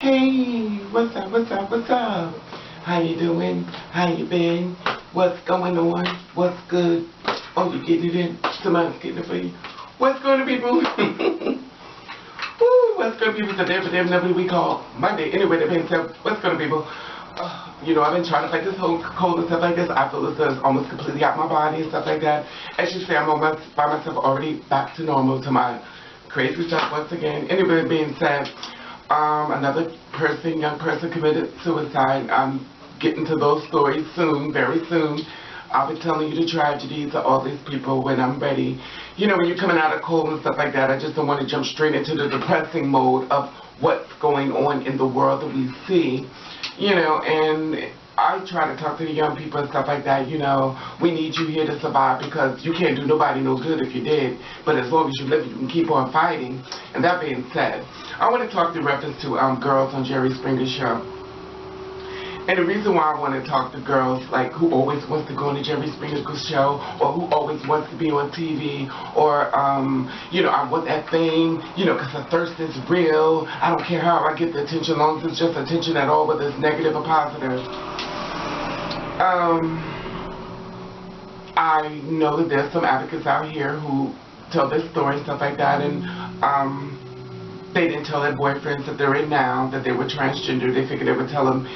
Hey, what's up, what's up, what's up? How you doing? How you been? What's going on? What's good? Oh, you getting it in? Somebody's getting it for you. What's going to people? Woo, what's good people? Today for them, another we call Monday. Anyway, that being said, what's going to people? I've been trying to fight this whole cold and stuff like this. I feel as though it's almost completely out my body and stuff like that. As you say, I'm by myself already back to normal, to my crazy stuff once again. Anyway, that being said, another young person committed suicide. I'm getting to those stories soon, very soon. I'll be telling you the tragedies of all these people when I'm ready. You know, when you're coming out of cold and stuff like that, I just don't want to jump straight into the depressing mode of what's going on in the world that we see. And I try to talk to the young people and stuff like that. We need you here to survive because you can't do nobody no good if you did. But as long as you live, you can keep on fighting. And that being said, I want to talk in reference to girls on Jerry Springer's show. And the reason why I want to talk to girls like who always wants to go on the Jerry Springer show, or who always wants to be on TV, or I want that fame, because the thirst is real. I don't care how I get the attention, as long as it's just attention at all, whether it's negative or positive. I know that there's some advocates out here who tell their story and stuff like that, and they didn't tell their boyfriends that they're in now that they were transgender. They figured they would tell them,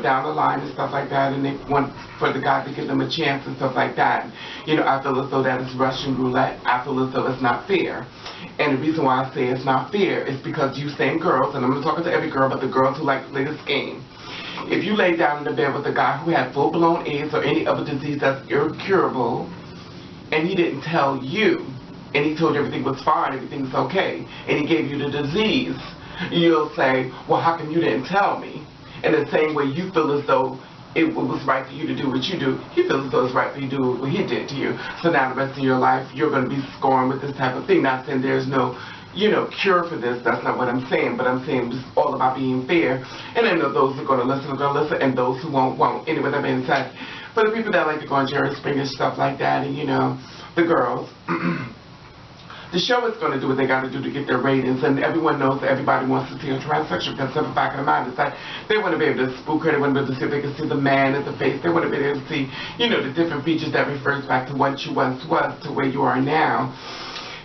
down the line and stuff like that, and they want for the guy to give them a chance and stuff like that. I feel as though that is Russian roulette. I feel as though it's not fair. And the reason why I say it's not fair is because you same girls, and I'm not talking to every girl, but the girls who like to play this game. If you lay down in the bed with a guy who had full-blown AIDS or any other disease that's incurable, and he didn't tell you, and he told you everything was fine, everything's okay, and he gave you the disease, you'll say, well, how come you didn't tell me? In the same way you feel as though it was right for you to do what you do, he feels as though it's right for you to do what he did to you. So now the rest of your life, you're going to be scorned with this type of thing. Not saying there's no, cure for this. That's not what I'm saying. But I'm saying it's all about being fair. And I know those who are going to listen are going to listen, and those who won't, won't. Anyway, that being said, for the people that like to go on Jerry Springer, stuff like that, and, the girls, the show is going to do what they got to do to get their ratings, and everyone knows that everybody wants to see a transsexual, because the back of the mind is that they want to be able to spook her, they want to be able to see if they can see the man at the face, they want to be able to see, the different features that refers back to what you once was to where you are now.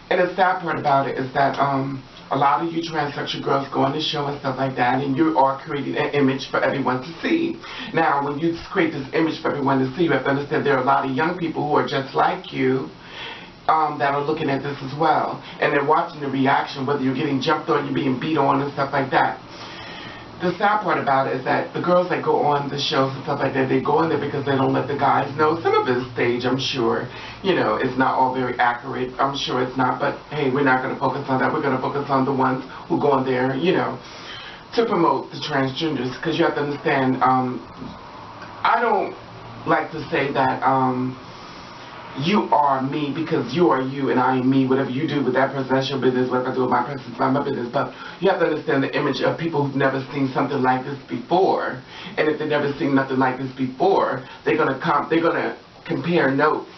And the sad part about it is that a lot of you transsexual girls go on the show and stuff like that, and you are creating an image for everyone to see. Now, when you create this image for everyone to see, you have to understand there are a lot of young people who are just like you, that are looking at this as well, and they're watching the reaction, whether you're getting jumped on, you're being beat on and stuff like that. The sad part about it is that the girls that go on the shows and stuff like that, they go in there because they don't let the guys know. Some of it is staged, I'm sure. It's not all very accurate. I'm sure it's not, but hey, we're not going to focus on that. We're going to focus on the ones who go in there, to promote the transgenders, because you have to understand, I don't like to say that, you are me because you are you and I am me. Whatever you do with that person, that's your business. Whatever I do with my person, it's not my business. But you have to understand the image of people who've never seen something like this before. And if they've never seen nothing like this before, they're gonna compare notes.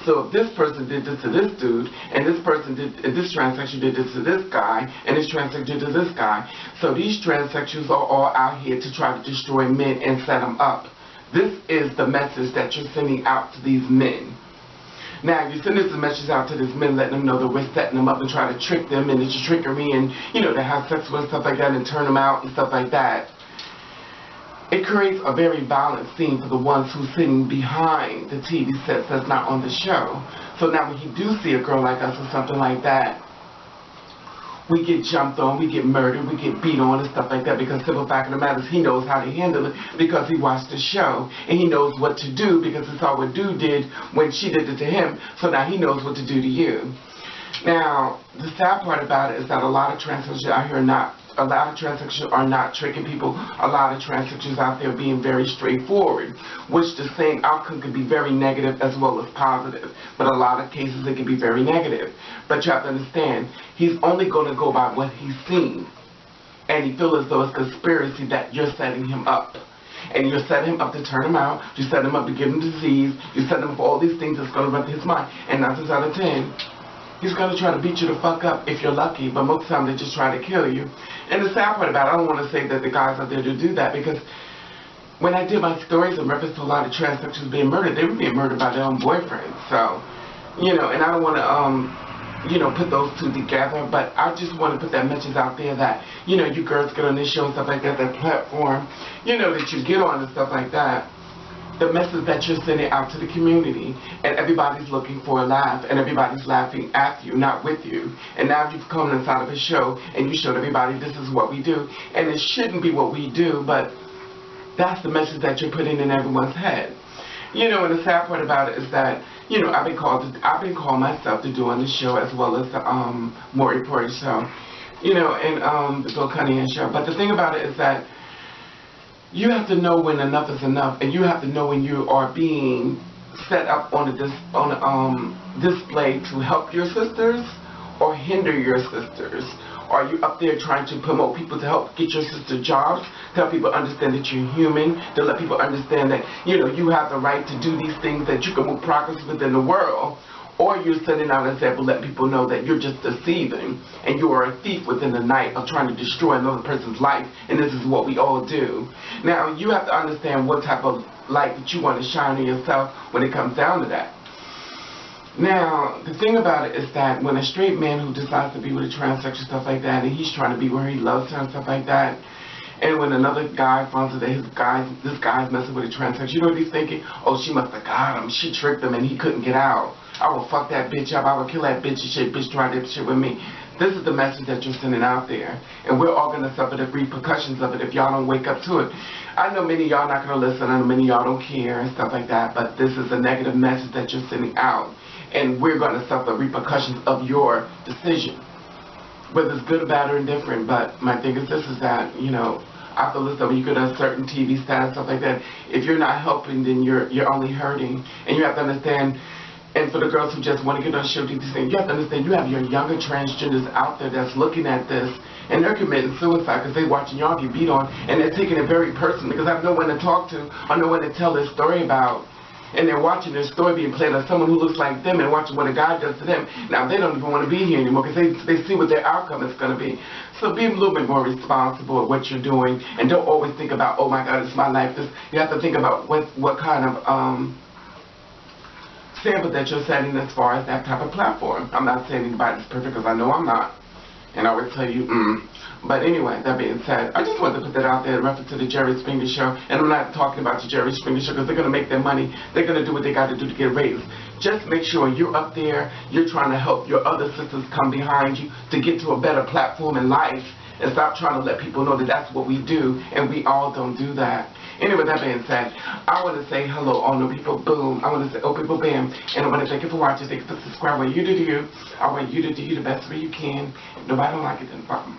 So if this person did this to this dude, and this person this transsexual did this to this guy, and this transsexual did to this guy. So these transsexuals are all out here to try to destroy men and set them up. This is the message that you're sending out to these men. Now, you send this message out to these men, letting them know that we're setting them up and trying to trick them, and it's trickery, and, to have sex with and stuff like that, and turn them out and stuff like that. It creates a very violent scene for the ones who's sitting behind the TV sets that's not on the show. So now when you do see a girl like us or something like that, we get jumped on, we get murdered, we get beat on and stuff like that, because simple fact of the matter is he knows how to handle it because he watched the show, and he knows what to do because he saw what dude did when she did it to him, so now he knows what to do to you. Now, the sad part about it is that a lot of transsexuals out here are not tricking people. A lot of transsexuals out there being very straightforward, which the same outcome could be very negative as well as positive. But a lot of cases it can be very negative. But you have to understand, he's only going to go by what he's seen. And he feels as though it's conspiracy that you're setting him up. And you're setting him up to turn him out. You set him up to give him disease. You set him up for all these things that's going to run through his mind. And 9 times out of 10, he's going to try to beat you the fuck up if you're lucky, but most of the time they just try to kill you. And the sad part about it, I don't want to say that the guys out there do that, because when I did my stories in reference to a lot of transsexuals being murdered, they were being murdered by their own boyfriends. So, you know, and I don't want to, you know, put those two together, but I just want to put that message out there that, you know, you girls get on this show and stuff like that, that platform, you know, that you get on and stuff like that. The message that you're sending out to the community, and everybody's looking for a laugh, and everybody's laughing at you, not with you. And now you've come inside of a show, and you showed everybody this is what we do, and it shouldn't be what we do, but that's the message that you're putting in everyone's head. You know, and the sad part about it is that, you know, I've been called myself to do on the show, as well as the Maury Porter show, you know, and the Bill Cunningham show. But the thing about it is that you have to know when enough is enough, and you have to know when you are being set up on a display to help your sisters or hinder your sisters. Are you up there trying to promote people to help get your sister jobs, to help people understand that you're human, to let people understand that, you know, you have the right to do these things, that you can move progress within the world? Or you're sending out an example, let people know that you're just deceiving, and you are a thief within the night of trying to destroy another person's life, and this is what we all do. Now, you have to understand what type of light that you want to shine on yourself when it comes down to that. Now, the thing about it is that when a straight man who decides to be with a transsexual, stuff like that, and he's trying to be where he loves her and stuff like that, and when another guy finds out that this guy's messing with a transsexual, you know what he's thinking? Oh, she must have got him. She tricked him and he couldn't get out. I will fuck that bitch up. I will kill that bitch and shit. Bitch tried that shit with me. This is the message that you're sending out there. And we're all going to suffer the repercussions of it if y'all don't wake up to it. I know many of y'all not going to listen. I know many of y'all don't care and stuff like that. But this is a negative message that you're sending out. And we're going to suffer repercussions of your decision. Whether it's good, bad, or indifferent. But my thing is this, is that, you know, I feel as though you get a certain TV status, stuff like that. If you're not helping, then you're only hurting. And you have to understand. And for the girls who just want to get on show these things, you have to understand you have your younger transgenders out there that's looking at this, and they're committing suicide because they're watching y'all get beat on, and they're taking it very personally because I have no one to talk to, or no one to tell their story about. And they're watching their story being played on someone who looks like them and watching what a guy does to them. Now, they don't even want to be here anymore because they see what their outcome is going to be. So be a little bit more responsible at what you're doing, and don't always think about, oh my God, it's my life. You have to think about what kind of sample that you're setting as far as that type of platform. I'm not saying anybody's perfect because I know I'm not. And I would tell you, But anyway, that being said, I just wanted to put that out there in reference to the Jerry Springer show. And I'm not talking about the Jerry Springer show because they're going to make their money. They're going to do what they got to do to get raised. Just make sure you're up there. You're trying to help your other sisters come behind you to get to a better platform in life. And stop trying to let people know that that's what we do. And we all don't do that. Anyway, that being said, I want to say hello, all new people, boom. I want to say, oh, people, bam. And I want to thank you for watching. Thank you for subscribing. What you do to you. I want you to do the best way you can. If nobody don't like it, then fuck 'em.